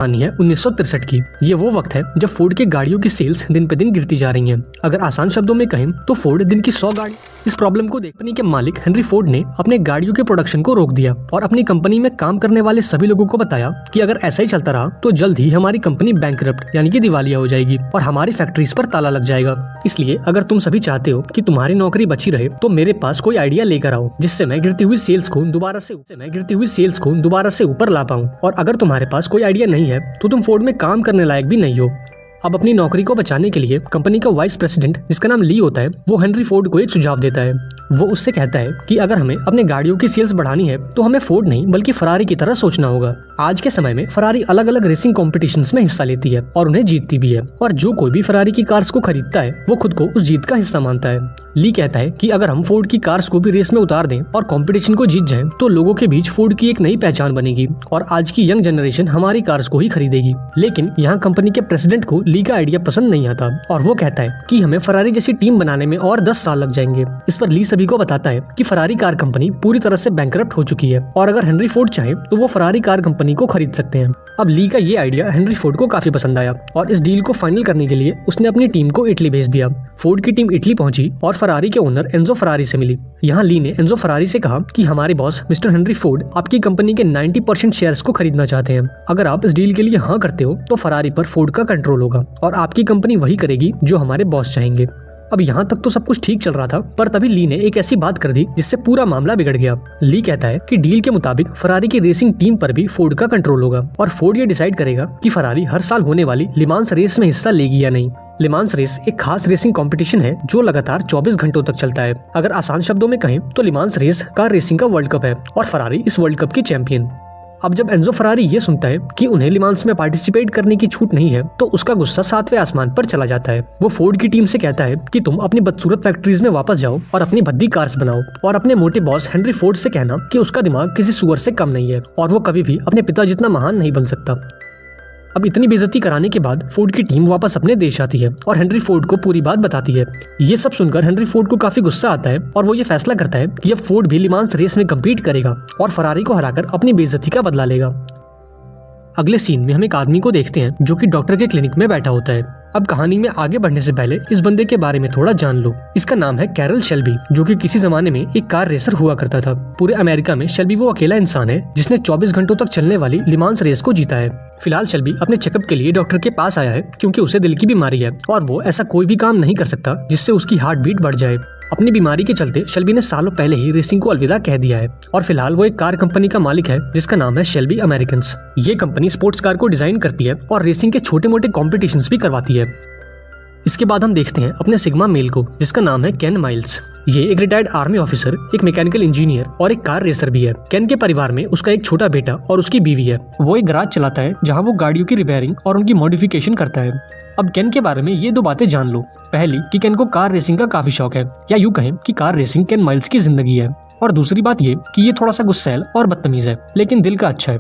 कहानी है 1963 की। ये वो वक्त है जब फोर्ड के गाड़ियों की सेल्स दिन पे दिन गिरती जा रही हैं। अगर आसान शब्दों में कहें तो फोर्ड दिन की 100 गाड़ी। इस प्रॉब्लम को कंपनी के मालिक हेनरी फोर्ड ने अपने गाड़ियों के प्रोडक्शन को रोक दिया और अपनी कंपनी में काम करने वाले सभी लोगों को बताया कि अगर ऐसा ही चलता रहा तो जल्द ही हमारी कंपनी बैंकरप्ट यानी कि दिवालिया हो जाएगी और हमारी फैक्ट्रीज पर ताला लग जाएगा। इसलिए अगर तुम सभी चाहते हो कि तुम्हारी नौकरी बची रहे तो मेरे पास कोई आइडिया लेकर आओ जिससे मैं गिरती हुई सेल्स को दोबारा से ऊपर ला पाऊं। और अगर तुम्हारे पास कोई आइडिया नहीं है तो तुम फोर्ड में काम करने लायक भी नहीं हो। अब अपनी नौकरी को बचाने के लिए कंपनी का वाइस प्रेसिडेंट जिसका नाम ली होता है वो हेनरी फोर्ड को एक सुझाव देता है। वो उससे कहता है कि अगर हमें अपने गाड़ियों की सेल्स बढ़ानी है तो हमें फोर्ड नहीं बल्कि फरारी की तरह सोचना होगा। आज के समय में फरारी अलग अलग रेसिंग कॉम्पिटिशन्स में हिस्सा लेती है और उन्हें जीतती भी है, और जो कोई भी फरारी की कार्स को खरीदता है वो खुद को उस जीत का हिस्सा मानता है। ली कहता है कि अगर हम फोर्ड की कार्स को भी रेस में उतार दें और कंपटीशन को जीत जाएं तो लोगों के बीच फोर्ड की एक नई पहचान बनेगी और आज की यंग जनरेशन हमारी कार्स को ही खरीदेगी। लेकिन यहाँ कंपनी के प्रेसिडेंट को ली का आइडिया पसंद नहीं आता और वो कहता है कि हमें फरारी जैसी टीम बनाने में और 10 साल लग जाएंगे। इस पर ली सभी को बताता है कि फरारी कार कंपनी पूरी तरह से बैंकरप्ट हो चुकी है और अगर हेनरी फोर्ड चाहे तो वो फरारी कार कंपनी को खरीद सकते हैं। अब ली का ये आइडिया हेनरी फोर्ड को काफी पसंद आया और इस डील को फाइनल करने के लिए उसने अपनी टीम को इटली भेज दिया। फोर्ड की टीम इटली पहुंची और फरारी के ओनर एंजो फरारी से मिली। यहाँ ली ने एंजो फरारी से कहा कि हमारे बॉस मिस्टर हेनरी फोर्ड आपकी कंपनी के 90% शेयर्स को खरीदना चाहते हैं। अगर आप इस डील के लिए हाँ करते हो तो फरारी पर फोर्ड का कंट्रोल होगा और आपकी कंपनी वही करेगी जो हमारे बॉस चाहेंगे। अब यहाँ तक तो सब कुछ ठीक चल रहा था, पर तभी ली ने एक ऐसी बात कर दी जिससे पूरा मामला बिगड़ गया। ली कहता है कि डील के मुताबिक फरारी की रेसिंग टीम पर भी फोर्ड का कंट्रोल होगा और फोर्ड ये डिसाइड करेगा कि फरारी हर साल होने वाली लिमांस रेस में हिस्सा लेगी या नहीं। लिमांस रेस एक खास रेसिंग कंपटीशन है जो लगातार 24 घंटों तक चलता है। अगर आसान शब्दों में कहें तो लिमांस रेस कार रेसिंग का वर्ल्ड कप है और फरारी इस वर्ल्ड कप की चैंपियन। अब जब एंजो फरारी ये सुनता है कि उन्हें लिमांस में पार्टिसिपेट करने की छूट नहीं है तो उसका गुस्सा 7वें आसमान पर चला जाता है। वो फोर्ड की टीम से कहता है कि तुम अपनी बदसूरत फैक्ट्रीज में वापस जाओ और अपनी भद्दी कार्स बनाओ और अपने मोटे बॉस हेनरी फोर्ड से कहना कि उसका दिमाग किसी सुअर से कम नहीं है और वो कभी भी अपने पिता जितना महान नहीं बन सकता। अब इतनी बेइज्जती कराने के बाद फोर्ड की टीम वापस अपने देश आती है और हेनरी फोर्ड को पूरी बात बताती है। ये सब सुनकर हेनरी फोर्ड को काफी गुस्सा आता है और वो ये फैसला करता है कि अब फोर्ड भी लिमांस रेस में कम्पीट करेगा और फरारी को हराकर अपनी बेइज्जती का बदला लेगा। अगले सीन में हम एक आदमी को देखते हैं जो कि डॉक्टर के क्लिनिक में बैठा होता है। अब कहानी में आगे बढ़ने से पहले इस बंदे के बारे में थोड़ा जान लो। इसका नाम है कैरल शेल्बी, जो कि किसी जमाने में एक कार रेसर हुआ करता था। पूरे अमेरिका में शेल्बी वो अकेला इंसान है जिसने 24 घंटों तक चलने वाली लिमांस रेस को जीता है। फिलहाल शेल्बी अपने चेकअप के लिए डॉक्टर के पास आया है क्योंकि उसे दिल की बीमारी है और वो ऐसा कोई भी काम नहीं कर सकता जिससे उसकी हार्ट बीट बढ़ जाए। अपनी बीमारी के चलते शेल्बी ने सालों पहले ही रेसिंग को अलविदा कह दिया है और फिलहाल वो एक कार कंपनी का मालिक है जिसका नाम है शेल्बी अमेरिकन्स। ये कंपनी स्पोर्ट्स कार को डिजाइन करती है और रेसिंग के छोटे मोटे कॉम्पिटिशन्स भी करवाती है। इसके बाद हम देखते हैं अपने सिग्मा मेल को जिसका नाम है केन माइल्स। ये एक रिटायर्ड आर्मी ऑफिसर, एक मैकेनिकल इंजीनियर और एक कार रेसर भी है। केन के परिवार में उसका एक छोटा बेटा और उसकी बीवी है। वो एक गैराज चलाता है जहाँ वो गाड़ियों की रिपेयरिंग और उनकी मॉडिफिकेशन करता है। अब केन के बारे में ये 2 बातें जान लो। पहली कि केन को कार रेसिंग का काफी शौक है, या यूँ कहें कि कार रेसिंग केन माइल्स की जिंदगी है। और दूसरी बात ये कि ये थोड़ा सा गुस्सैल और बदतमीज है लेकिन दिल का अच्छा है।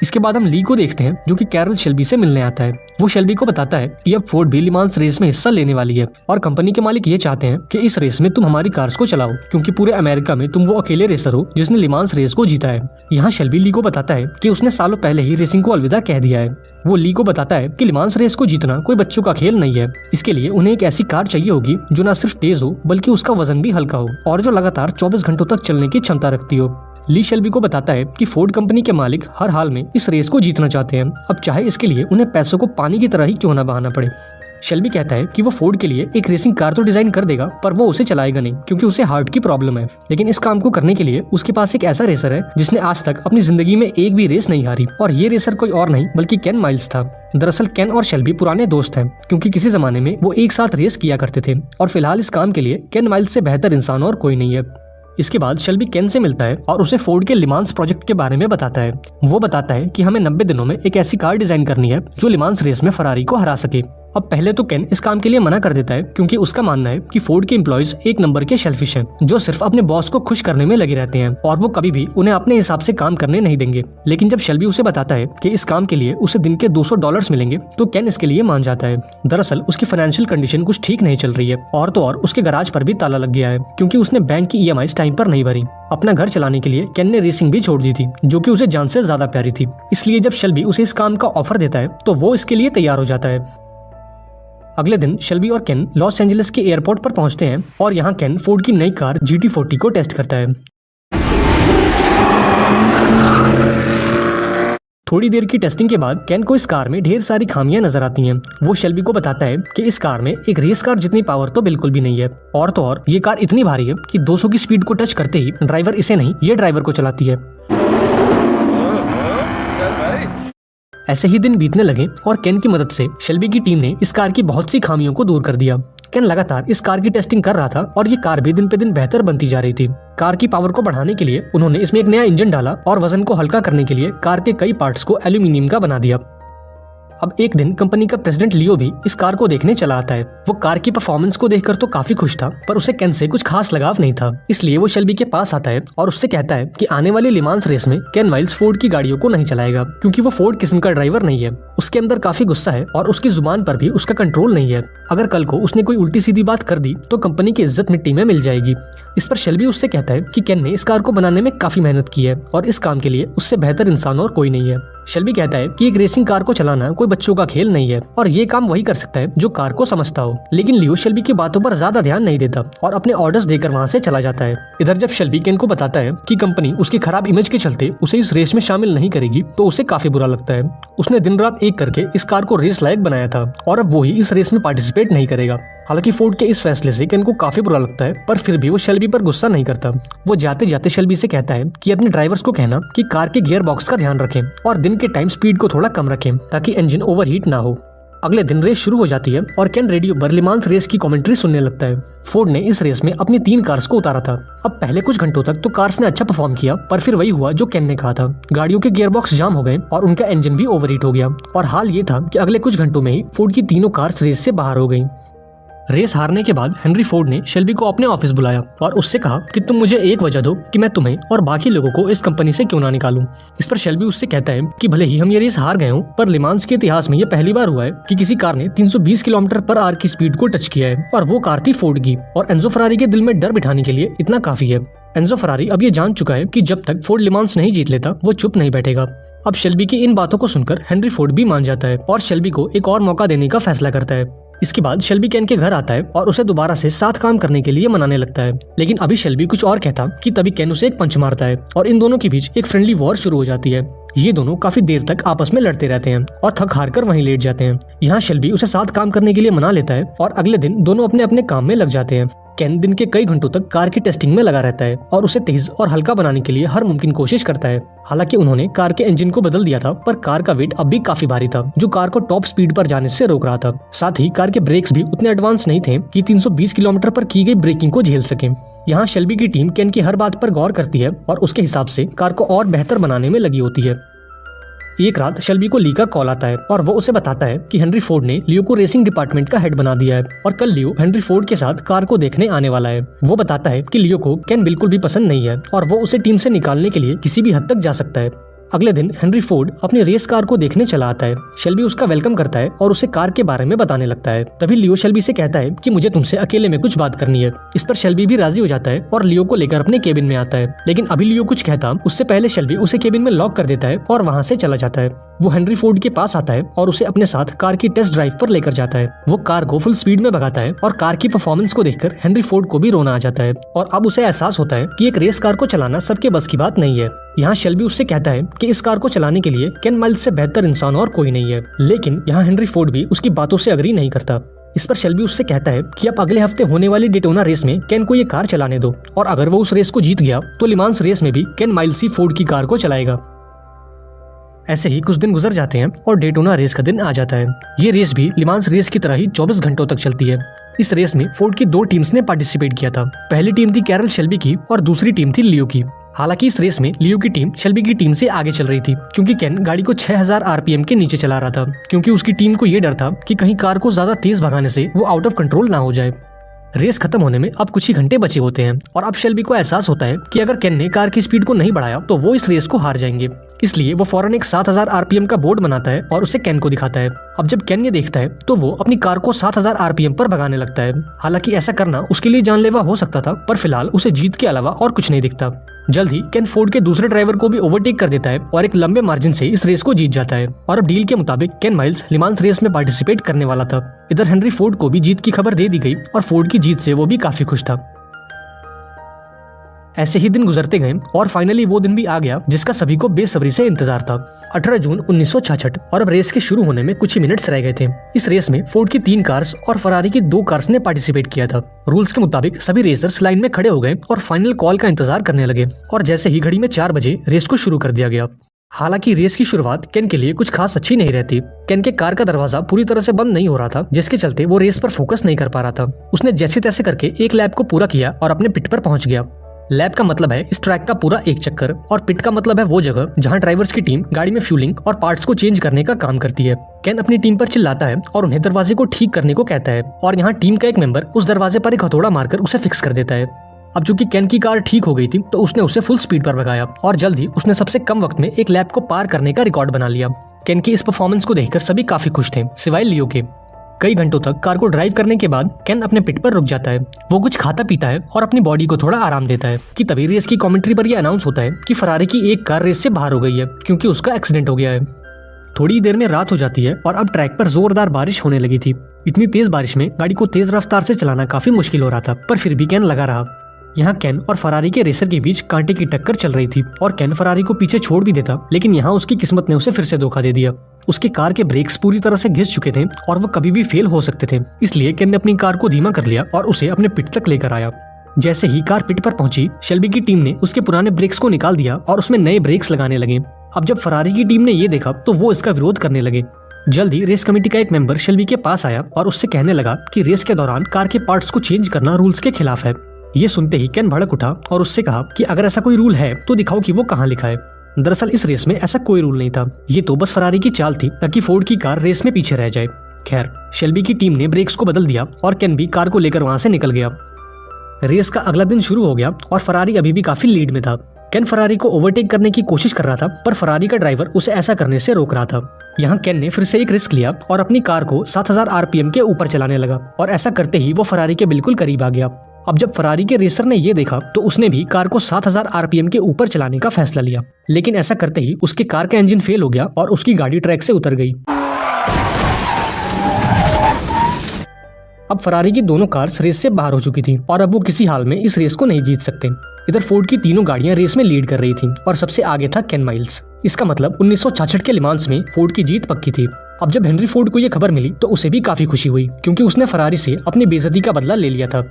इसके बाद हम ली को देखते हैं जो कि कैरल शेल्बी से मिलने आता है। वो शेल्बी को बताता है कि अब फोर्ड भी लिमांस रेस में हिस्सा लेने वाली है और कंपनी के मालिक ये चाहते हैं कि इस रेस में तुम हमारी कार्स को चलाओ क्योंकि पूरे अमेरिका में तुम वो अकेले रेसर हो जिसने लिमांस रेस को जीता है। यहाँ शेल्बी ली को बताता है कि उसने सालों पहले ही रेसिंग को अलविदा कह दिया है। वो ली को बताता है कि लिमांस रेस को जीतना कोई बच्चों का खेल नहीं है। इसके लिए उन्हें एक ऐसी कार चाहिए होगी जो न सिर्फ तेज हो बल्कि उसका वजन भी हल्का हो और जो लगातार 24 घंटों तक चलने की क्षमता रखती हो। ली शेल्बी को बताता है कि फोर्ड कंपनी के मालिक हर हाल में इस रेस को जीतना चाहते हैं, अब चाहे इसके लिए उन्हें पैसों को पानी की तरह ही क्यों न बहाना पड़े। शेल्बी कहता है कि वो फोर्ड के लिए एक रेसिंग कार तो डिजाइन कर देगा पर वो उसे चलाएगा नहीं क्योंकि उसे हार्ट की प्रॉब्लम है। लेकिन इस काम को करने के लिए उसके पास एक ऐसा रेसर है जिसने आज तक अपनी जिंदगी में एक भी रेस नहीं हारी और ये रेसर कोई और नहीं बल्कि केन माइल्स था। दरअसल केन और शेल्बी पुराने दोस्त हैं क्योंकि किसी जमाने में वो एक साथ रेस किया करते थे और फिलहाल इस काम के लिए केन माइल्स से बेहतर इंसान और कोई नहीं है। इसके बाद शेल्बी केन से मिलता है और उसे फोर्ड के लिमांस प्रोजेक्ट के बारे में बताता है। वो बताता है कि हमें 90 दिनों में एक ऐसी कार डिजाइन करनी है जो लिमांस रेस में फरारी को हरा सके। अब पहले तो केन इस काम के लिए मना कर देता है क्योंकि उसका मानना है कि फोर्ड के एम्प्लॉयज एक नंबर के शेल्फिश हैं जो सिर्फ अपने बॉस को खुश करने में लगे रहते हैं और वो कभी भी उन्हें अपने हिसाब से काम करने नहीं देंगे। लेकिन जब शेल्बी उसे बताता है कि इस काम के लिए उसे दिन के $200 मिलेंगे तो केन इसके लिए मान जाता है। दरअसल उसकी फाइनेंशियल कंडीशन कुछ ठीक नहीं चल रही है और तो और उसके गराज पर भी ताला लग गया है क्योंकि उसने बैंक की EMIs टाइम पर नहीं भरी। अपना घर चलाने के लिए केन ने रेसिंग भी छोड़ दी थी जो कि उसे जान से ज्यादा प्यारी थी। इसलिए जब शेल्बी उसे इस काम का ऑफर देता है तो वो इसके लिए तैयार हो जाता है। अगले दिन शेल्बी और केन लॉस एंजलिस के एयरपोर्ट पर पहुंचते हैं और यहाँ केन फोर्ड की नई कार GT40 को टेस्ट करता है। थोड़ी देर की टेस्टिंग के बाद केन को इस कार में ढेर सारी खामियां नजर आती हैं। वो शेल्बी को बताता है कि इस कार में एक रेस कार जितनी पावर तो बिल्कुल भी नहीं है और तो और ये कार इतनी भारी है कि 200 की स्पीड को टच करते ही ड्राइवर इसे नहीं ये ड्राइवर को चलाती है। ऐसे ही दिन बीतने लगे और केन की मदद से शेल्बी की टीम ने इस कार की बहुत सी खामियों को दूर कर दिया। केन लगातार इस कार की टेस्टिंग कर रहा था और ये कार भी दिन पे दिन बेहतर बनती जा रही थी। कार की पावर को बढ़ाने के लिए उन्होंने इसमें एक नया इंजन डाला और वजन को हल्का करने के लिए कार के कई पार्ट्स को एल्यूमिनियम का बना दिया। अब एक दिन कंपनी का प्रेसिडेंट लियो भी इस कार को देखने चला आता है। वो कार की परफॉर्मेंस को देखकर तो काफी खुश था पर उसे केन से कुछ खास लगाव नहीं था। इसलिए वो शेल्बी के पास आता है और उससे कहता है कि आने वाली लिमांस रेस में केन माइल्स फोर्ड की गाड़ियों को नहीं चलाएगा क्योंकि वो फोर्ड किस्म का ड्राइवर नहीं है। उसके अंदर काफी गुस्सा है और उसकी जुबान पर भी उसका कंट्रोल नहीं है। अगर कल को उसने कोई उल्टी सीधी बात कर दी तो कंपनी की इज्जत मिट्टी में मिल जाएगी। इस पर शेल्बी उससे कहता है कि केन ने इस कार को बनाने में काफी मेहनत की है और इस काम के लिए उससे बेहतर इंसान और कोई नहीं है। शेल्बी कहता है कि एक रेसिंग कार को चलाना कोई बच्चों का खेल नहीं है और ये काम वही कर सकता है जो कार को समझता हो। लेकिन लियो शेल्बी की बातों पर ज्यादा ध्यान नहीं देता और अपने ऑर्डर्स देकर वहाँ से चला जाता है। इधर जब शेल्बी केन को बताता है कि कंपनी उसकी खराब इमेज के चलते उसे इस रेस में शामिल नहीं करेगी तो उसे काफी बुरा लगता है। उसने दिन रात एक करके इस कार को रेस लायक बनाया था और अब वो ही इस रेस में पार्टिसिपेट नहीं करेगा। हालांकि फोर्ड के इस फैसले से केन को काफी बुरा लगता है पर फिर भी वो शेल्बी पर गुस्सा नहीं करता। वो जाते जाते शेल्बी से कहता है कि अपने ड्राइवर्स को कहना कि कार के गियर बॉक्स का ध्यान रखें और दिन के टाइम स्पीड को थोड़ा कम रखें ताकि इंजन ओवरहीट ना हो। अगले दिन रेस शुरू हो जाती है और केन रेडियो पर लिमांस रेस की कमेंट्री सुनने लगता है। फोर्ड ने इस रेस में अपनी 3 कार्स को उतारा था। अब पहले कुछ घंटों तक तो कार्स ने अच्छा परफॉर्म किया पर फिर वही हुआ जो केन ने कहा था। गाड़ियों के गियर बॉक्स जाम हो गए और उनका इंजन भी ओवरहीट हो गया और हाल ये था कि अगले कुछ घंटों में ही फोर्ड की तीनों कार्स रेस से बाहर हो गई। रेस हारने के बाद हेनरी फोर्ड ने शेल्बी को अपने ऑफिस बुलाया और उससे कहा कि तुम मुझे एक वजह दो कि मैं तुम्हें और बाकी लोगों को इस कंपनी से क्यों ना निकालूं। इस पर शेल्बी उससे कहता है कि भले ही हम ये रेस हार गए हों पर लिमांस के इतिहास में ये पहली बार हुआ है कि किसी कार ने 320 किलोमीटर/आवर की स्पीड को टच किया है और वो कार थी फोर्ड की और एंजो फरारी के दिल में डर बिठाने के लिए इतना काफी है। एंजो फरारी अब ये जान चुका है कि जब तक फोर्ड लिमांस नहीं जीत लेता वो चुप नहीं बैठेगा। अब शेल्बी की इन बातों को सुनकर हेनरी फोर्ड भी मान जाता है और शेल्बी को एक और मौका देने का फैसला करता है। इसके बाद शेल्बी केन के घर आता है और उसे दोबारा से साथ काम करने के लिए मनाने लगता है। लेकिन अभी शेल्बी कुछ और कहता कि तभी केन उसे एक पंच मारता है और इन दोनों के बीच एक फ्रेंडली वॉर शुरू हो जाती है। ये दोनों काफी देर तक आपस में लड़ते रहते हैं और थक हार कर वहीं लेट जाते हैं। यहाँ शेल्बी उसे साथ काम करने के लिए मना लेता है और अगले दिन दोनों अपने अपने काम में लग जाते हैं। केन दिन के कई घंटों तक कार की टेस्टिंग में लगा रहता है और उसे तेज और हल्का बनाने के लिए हर मुमकिन कोशिश करता है। हालांकि उन्होंने कार के इंजन को बदल दिया था पर कार का वेट अब भी काफी भारी था जो कार को टॉप स्पीड पर जाने से रोक रहा था। साथ ही कार के ब्रेक्स भी उतने एडवांस नहीं थे कि 320 किलोमीटर पर की गई ब्रेकिंग को झेल सके। यहाँ शेल्बी की टीम केन की हर बात पर गौर करती है और उसके हिसाब से कार को और बेहतर बनाने में लगी होती है। एक रात शेल्बी को ली का कॉल आता है और वो उसे बताता है कि हेनरी फोर्ड ने लियो को रेसिंग डिपार्टमेंट का हेड बना दिया है और कल लियो हेनरी फोर्ड के साथ कार को देखने आने वाला है। वो बताता है कि लियो को केन बिल्कुल भी पसंद नहीं है और वो उसे टीम से निकालने के लिए किसी भी हद तक जा सकता है। अगले दिन हेनरी फोर्ड अपनी रेस कार को देखने चला आता है। शेल्बी उसका वेलकम करता है और उसे कार के बारे में बताने लगता है। तभी लियो शेल्बी से कहता है कि मुझे तुमसे अकेले में कुछ बात करनी है। इस पर शेल्बी भी राजी हो जाता है और लियो को लेकर अपने केबिन में आता है। लेकिन अभी लियो कुछ कहता उससे पहले शेल्बी उसे केबिन में लॉक कर देता है और वहाँ से चला जाता है। वो हेनरी फोर्ड के पास आता है और उसे अपने साथ कार की टेस्ट ड्राइव पर लेकर जाता है। वो कार को फुल स्पीड में भगाता है और कार की परफॉर्मेंस को देखकर हेनरी फोर्ड को भी रोना आ जाता है और अब उसे एहसास होता है कि एक रेस कार को चलाना सबके बस की बात नहीं है। यहाँ शेल्बी उससे कहता है कि इस कार को चलाने के लिए केन माइल्स से बेहतर इंसान और कोई नहीं है। लेकिन यहाँ हेनरी फोर्ड भी उसकी बातों से अग्री नहीं करता। इस पर शेल्बी उससे कहता है कि अब अगले हफ्ते होने वाली डेटोना रेस में केन को ये कार चलाने दो और अगर वो उस रेस को जीत गया तो लिमांस रेस में भी केन माइल्स ही फोर्ड की कार को चलाएगा। ऐसे ही कुछ दिन गुजर जाते हैं और डेटोना रेस का दिन आ जाता है। ये रेस भी लिमांस रेस की तरह ही 24 घंटों तक चलती है। इस रेस में फोर्ड की 2 टीम्स ने पार्टिसिपेट किया था। पहली टीम थी कैरल शेल्बी की और दूसरी टीम थी लियो की। हालांकि इस रेस में लियो की टीम शेल्बी की टीम से आगे चल रही थी क्योंकि केन गाड़ी को 6000 आरपीएम के नीचे चला रहा था, क्योंकि उसकी टीम को ये डर था कि कहीं कार को ज्यादा तेज भगाने से वो आउट ऑफ कंट्रोल ना हो जाए। रेस खत्म होने में अब कुछ ही घंटे बचे होते हैं और अब शेल्बी को एहसास होता है कि अगर केन ने कार की स्पीड को नहीं बढ़ाया तो वो इस रेस को हार जाएंगे। इसलिए वो फौरन एक 7000 आरपीएम का बोर्ड बनाता है और उसे केन को दिखाता है। अब जब केन ये देखता है तो वो अपनी कार को 7000 आरपीएम पर भगाने लगता है। हालांकि ऐसा करना उसके लिए जानलेवा हो सकता था, पर फिलहाल उसे जीत के अलावा और कुछ नहीं दिखता। जल्द ही केन फोर्ड के दूसरे ड्राइवर को भी ओवरटेक कर देता है और एक लंबे मार्जिन से इस रेस को जीत जाता है। और अब डील के मुताबिक केन माइल्स लिमांस रेस में पार्टिसिपेट करने वाला था। इधर हेनरी फोर्ड को भी जीत की खबर दे दी गई और फोर्ड की जीत से वो भी काफी खुश था। ऐसे ही दिन गुजरते गए और फाइनली वो दिन भी आ गया जिसका सभी को बेसब्री से इंतजार था। 18 जून 1966 और अब रेस के शुरू होने में कुछ ही मिनट्स रह गए थे। इस रेस में फोर्ड की 3 कार्स और फरारी की 2 कार्स ने पार्टिसिपेट किया था। रूल्स के मुताबिक सभी रेसर्स लाइन में खड़े हो गए और फाइनल कॉल का इंतजार करने लगे और जैसे ही घड़ी में 4 बजे रेस को शुरू कर दिया गया। हालांकि रेस की शुरुआत केन के लिए कुछ खास अच्छी नहीं रहती। केन के कार का दरवाजा पूरी तरह से बंद नहीं हो रहा था, जिसके चलते वो रेस पर फोकस नहीं कर पा रहा था। उसने जैसे तैसे करके एक लैप को पूरा किया और अपने पिट पर पहुंच गया। लैप का मतलब है इस ट्रैक का पूरा एक चक्कर और पिट का मतलब है वो जगह जहां ड्राइवर्स की टीम गाड़ी में फ्यूलिंग और पार्ट्स को चेंज करने का काम करती है। केन अपनी टीम पर चिल्लाता है और उन्हें दरवाजे को ठीक करने को कहता है और यहाँ टीम का एक मेंबर उस दरवाजे पर एक हथौड़ा मारकर उसे फिक्स कर देता है। अब चूंकि केन की कार ठीक हो गई थी तो उसने उसे फुल स्पीड पर भगाया और जल्द ही उसने सबसे कम वक्त में एक लैप को पार करने का रिकॉर्ड बना लिया। केन की इस परफॉर्मेंस को देखकर सभी काफी खुश थे, सिवाय लियो के। कई घंटों तक कार को ड्राइव करने के बाद केन अपने पिट पर रुक जाता है। वो कुछ खाता पीता है और अपनी बॉडी को थोड़ा आराम देता है कि तभी रेस की कमेंट्री पर यह अनाउंस होता है कि फरारी की एक कार रेस से बाहर हो गई है क्योंकि उसका एक्सीडेंट हो गया है। थोड़ी देर में रात हो जाती है और अब ट्रैक पर जोरदार बारिश होने लगी थी। इतनी तेज बारिश में गाड़ी को तेज रफ्तार से चलाना काफी मुश्किल हो रहा था, पर फिर भी केन लगा रहा। यहाँ केन और फरारी के रेसर के बीच कांटे की टक्कर चल रही थी और केन फरारी को पीछे छोड़ भी देता, लेकिन यहाँ उसकी किस्मत ने उसे फिर से धोखा दे दिया। उसकी कार के ब्रेक्स पूरी तरह से घिस चुके थे और वो कभी भी फेल हो सकते थे। इसलिए केन ने अपनी कार को धीमा कर लिया और उसे अपने पिट तक लेकर आया। जैसे ही कार पिट पर पहुंची, शेल्बी की टीम ने उसके पुराने ब्रेक्स को निकाल दिया और उसमें नए ब्रेक्स लगाने लगे। अब जब फरारी की टीम ने ये देखा तो वो इसका विरोध करने लगे। जल्द ही रेस कमेटी का एक मेंबर शेल्बी के पास आया और उससे कहने लगा कि रेस के दौरान कार के पार्ट्स को चेंज करना रूल्स के खिलाफ है। ये सुनते ही केन भड़क उठा और उससे कहा कि अगर ऐसा कोई रूल है तो दिखाओ कि वो कहाँ लिखा है। दरअसल इस रेस में ऐसा कोई रूल नहीं था, ये तो बस फरारी की चाल थी ताकि फोर्ड की कार रेस में पीछे रह जाए। खैर, शेल्बी की टीम ने ब्रेक्स को बदल दिया और केन भी कार को लेकर वहां से निकल गया। रेस का अगला दिन शुरू हो गया और फरारी अभी भी काफी लीड में था। केन फरारी को ओवरटेक करने की कोशिश कर रहा था, पर फरारी का ड्राइवर उसे ऐसा करने से रोक रहा था। यहाँ केन ने फिर से एक रिस्क लिया और अपनी कार को 7000 आरपीएम के ऊपर चलाने लगा और ऐसा करते ही वो फरारी के बिल्कुल करीब आ गया। अब जब फरारी के रेसर ने ये देखा तो उसने भी कार को 7000 आरपीएम के ऊपर चलाने का फैसला लिया, लेकिन ऐसा करते ही उसके कार का इंजन फेल हो गया और उसकी गाड़ी ट्रैक से उतर गई। अब फरारी की दोनों कार्स रेस से बाहर हो चुकी थी और अब वो किसी हाल में इस रेस को नहीं जीत सकते। इधर फोर्ड की तीनों गाड़ियां रेस में लीड कर रही थी और सबसे आगे था केन माइल्स। इसका मतलब 1966 के लिमांस में फोर्ड की जीत पक्की थी। अब जब हेनरी फोर्ड को यह खबर मिली तो उसे भी काफी खुशी हुई, क्योंकि उसने फरारी से अपनी बेइज्जती का बदला ले लिया था।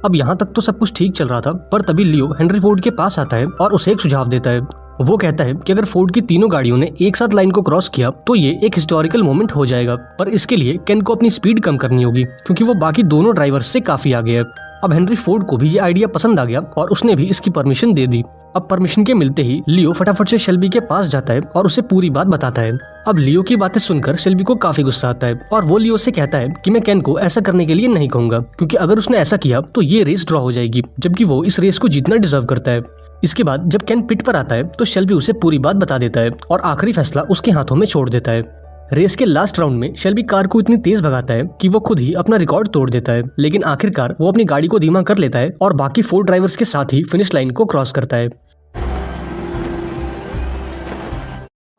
अब यहाँ तक तो सब कुछ ठीक चल रहा था, पर तभी लियो हेनरी फोर्ड के पास आता है और उसे एक सुझाव देता है। वो कहता है कि अगर फोर्ड की तीनों गाड़ियों ने एक साथ लाइन को क्रॉस किया तो ये एक हिस्टोरिकल मोमेंट हो जाएगा, पर इसके लिए केन को अपनी स्पीड कम करनी होगी क्योंकि वो बाकी दोनों ड्राइवर्स से काफी आगे है। अब हेनरी फोर्ड को भी ये आइडिया पसंद आ गया और उसने भी इसकी परमिशन दे दी। अब परमिशन के मिलते ही लियो फटाफट से शेल्बी के पास जाता है और उसे पूरी बात बताता है। अब लियो की बातें सुनकर शेल्बी को काफी गुस्सा आता है और वो लियो से कहता है कि मैं केन को ऐसा करने के लिए नहीं कहूंगा, क्योंकि अगर उसने ऐसा किया तो ये रेस ड्रॉ हो जाएगी, जबकि वो इस रेस को जीतना डिजर्व करता है। इसके बाद जब केन पिट पर आता है तो शेल्बी उसे पूरी बात बता देता है और आखिरी फैसला उसके हाथों में छोड़ देता है। रेस के लास्ट राउंड में शेल्बी कार को इतनी तेज भगाता है कि वो खुद ही अपना रिकॉर्ड तोड़ देता है, लेकिन आखिरकार वो अपनी गाड़ी को धीमा कर लेता है और बाकी 4 ड्राइवर्स के साथ ही फिनिश लाइन को क्रॉस करता है।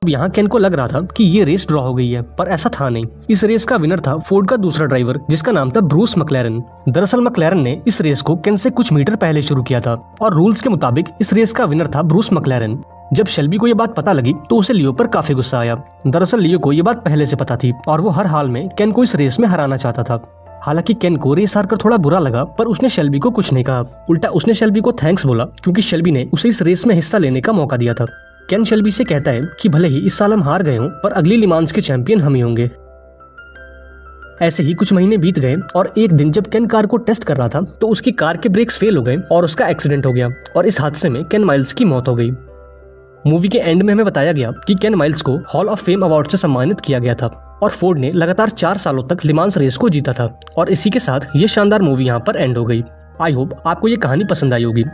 अब यहाँ केन को लग रहा था कि ये रेस ड्रॉ हो गई है, पर ऐसा था नहीं। इस रेस का विनर था फोर्ड का दूसरा ड्राइवर, जिसका नाम था ब्रूस मैक्लेरन। दरअसल मैक्लेरन ने इस रेस को केन से कुछ मीटर पहले शुरू किया था और रूल्स के मुताबिक इस रेस का विनर था ब्रूस मैक्लेरन। जब शेल्बी को ये बात पता लगी तो उसे लियो पर काफी गुस्सा आया। दरअसल लियो को ये बात पहले से पता थी और वो हर हाल में केन को इस रेस में हराना चाहता था। हालांकि केन को रेस हारकर थोड़ा बुरा लगा, पर उसने शेल्बी को कुछ नहीं कहा। उल्टा उसने शेल्बी को थैंक्स बोला, क्योंकि शेल्बी ने उसे इस रेस में हिस्सा लेने का मौका दिया था। केन शेल्बी से कहता है कि भले ही इस साल हम हार गए हों, पर अगली लिमांस के चैंपियन हम ही होंगे। ऐसे ही कुछ महीने बीत गए और एक दिन जब केन कार को टेस्ट कर रहा था तो उसकी कार के ब्रेक्स फेल हो गए और उसका एक्सीडेंट हो गया और इस हादसे में केन माइल्स की मौत हो गई। मूवी के एंड में हमें बताया गया कि केन माइल्स को हॉल ऑफ फेम अवार्ड से सम्मानित किया गया था और फोर्ड ने लगातार 4 सालों तक लिमांस रेस को जीता था। और इसी के साथ ये शानदार मूवी यहाँ पर एंड हो गई। आई होप आपको ये कहानी पसंद आई होगी।